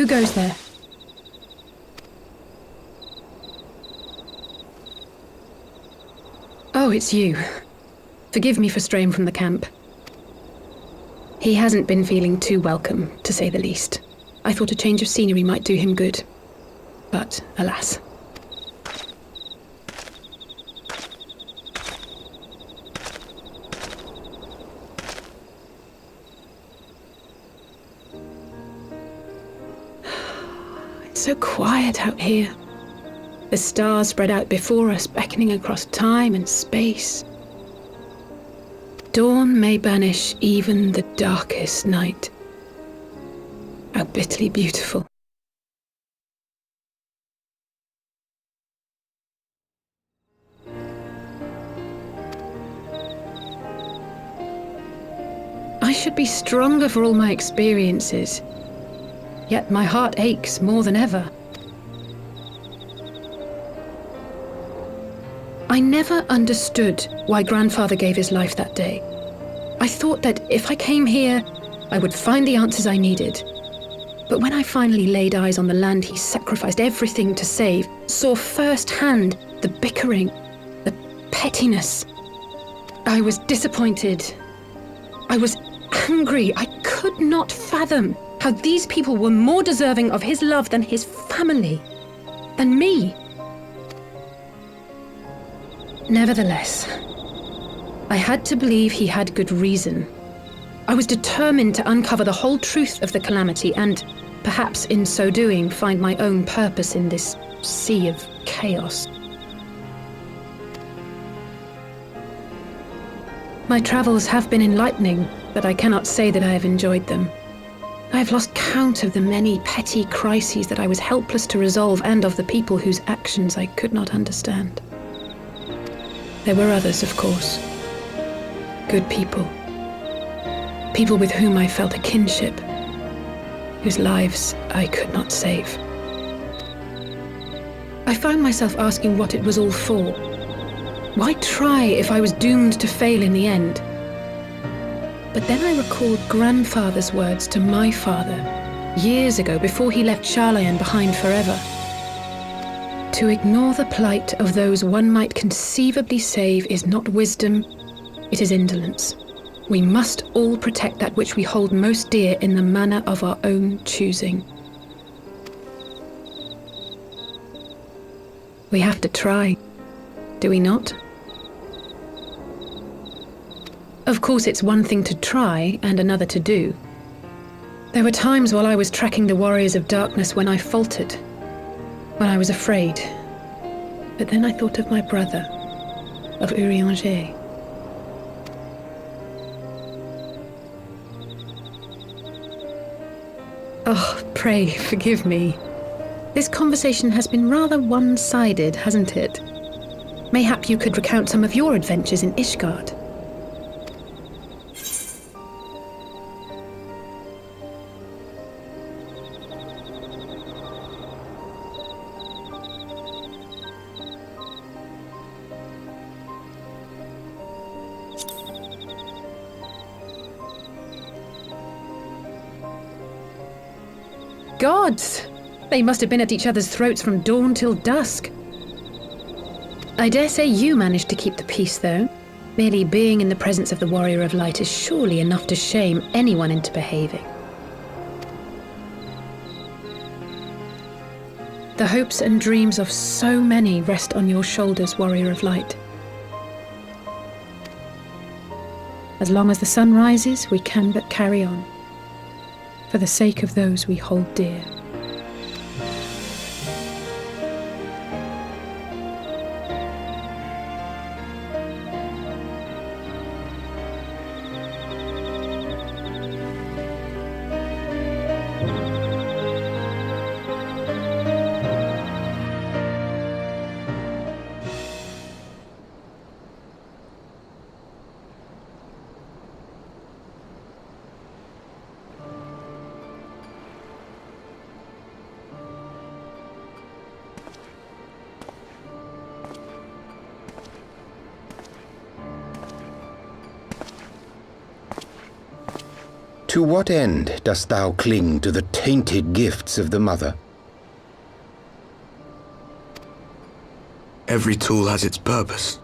Who goes there? Oh, it's you. Forgive me for straying from the camp. He hasn't been feeling too welcome, to say the least. I thought a change of scenery might do him good. But, alas. It's so quiet out here. The stars spread out before us, beckoning across time and space. Dawn may banish even the darkest night. How bitterly beautiful. I should be stronger for all my experiences, yet my heart aches more than ever. I never understood why Grandfather gave his life that day. I thought that if I came here, I would find the answers I needed. But when I finally laid eyes on the land he sacrificed everything to save, saw firsthand the bickering, the pettiness, I was disappointed. I was angry. I could not fathom how these people were more deserving of his love than his family, than me. Nevertheless, I had to believe he had good reason. I was determined to uncover the whole truth of the calamity and, perhaps in so doing, find my own purpose in this sea of chaos. My travels have been enlightening, but I cannot say that I have enjoyed them. I have lost count of the many petty crises that I was helpless to resolve and of the people whose actions I could not understand. There were others, of course. Good people. People with whom I felt a kinship, whose lives I could not save. I found myself asking what it was all for. Why try if I was doomed to fail in the end? But then I recalled Grandfather's words to my father, years ago before he left Charlayan behind forever. To ignore the plight of those one might conceivably save is not wisdom, it is indolence. We must all protect that which we hold most dear in the manner of our own choosing. We have to try, do we not? Of course, it's one thing to try and another to do. There were times while I was tracking the warriors of darkness when I faltered, when I was afraid. But then I thought of my brother, of Urianger. Oh, pray forgive me. This conversation has been rather one-sided, hasn't it? Mayhap you could recount some of your adventures in Ishgard. Gods! They must have been at each other's throats from dawn till dusk. I dare say you managed to keep the peace, though. Merely being in the presence of the Warrior of Light is surely enough to shame anyone into behaving. The hopes and dreams of so many rest on your shoulders, Warrior of Light. As long as the sun rises, we can but carry on, for the sake of those we hold dear. To what end dost thou cling to the tainted gifts of the Mother? Every tool has its purpose.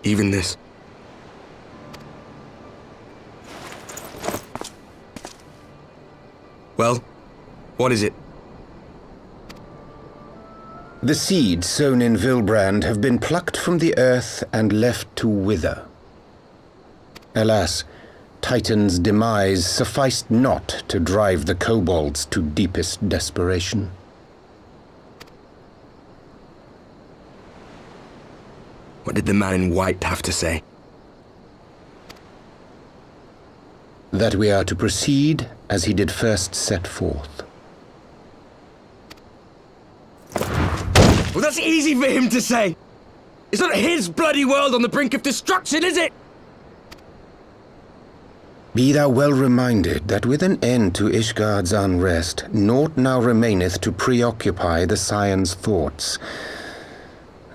Even this. Well, what is it? The seeds sown in Vilbrand have been plucked from the earth and left to wither. Alas, Titan's demise sufficed not to drive the kobolds to deepest desperation. What did the man in white have to say? That we are to proceed as he did first set forth. Well, that's easy for him to say! It's not his bloody world on the brink of destruction, is it? Be thou well reminded that with an end to Ishgard's unrest, naught now remaineth to preoccupy the Scion's thoughts,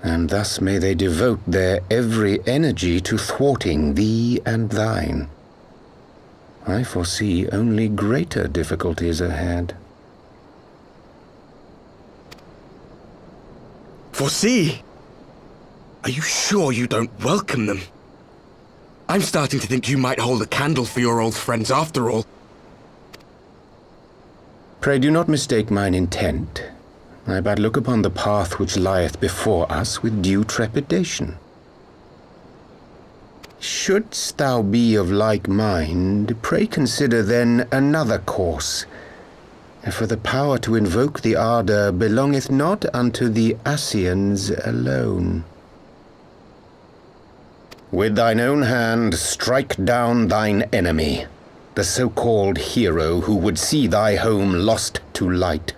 and thus may they devote their every energy to thwarting thee and thine. I foresee only greater difficulties ahead. Foresee? Are you sure you don't welcome them? I'm starting to think you might hold a candle for your old friends after all. Pray do not mistake mine intent. I but look upon the path which lieth before us with due trepidation. Shouldst thou be of like mind, pray consider then another course. For the power to invoke the ardor belongeth not unto the Ascians alone. With thine own hand strike down thine enemy, the so-called hero who would see thy home lost to light.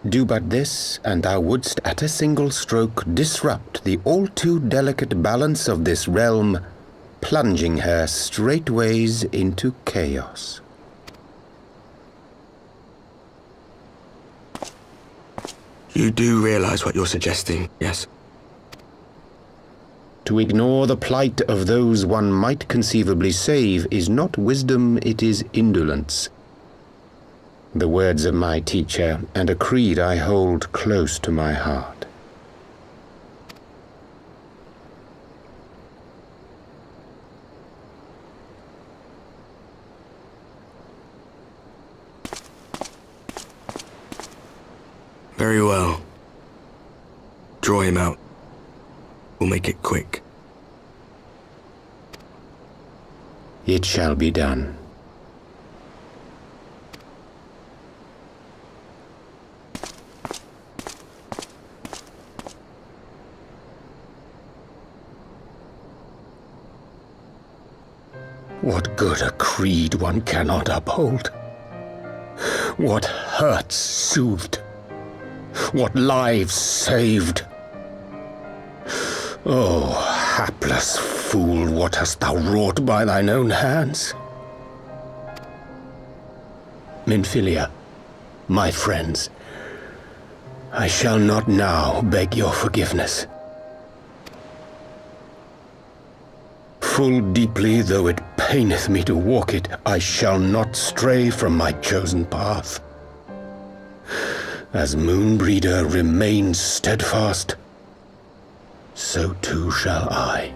Do but this, and thou wouldst at a single stroke disrupt the all-too delicate balance of this realm, plunging her straightways into chaos. You do realize what you're suggesting, yes? To ignore the plight of those one might conceivably save is not wisdom, it is indolence. The words of my teacher, and a creed I hold close to my heart. Very well. Draw him out. We'll make it quick. It shall be done. What good a creed one cannot uphold? What hurts soothed? What lives saved? Oh, hapless fool, what hast thou wrought by thine own hands? Minfilia, my friends, I shall not now beg your forgiveness. Full deeply though it paineth me to walk it, I shall not stray from my chosen path. As Moonbreeder remains steadfast, so too shall I.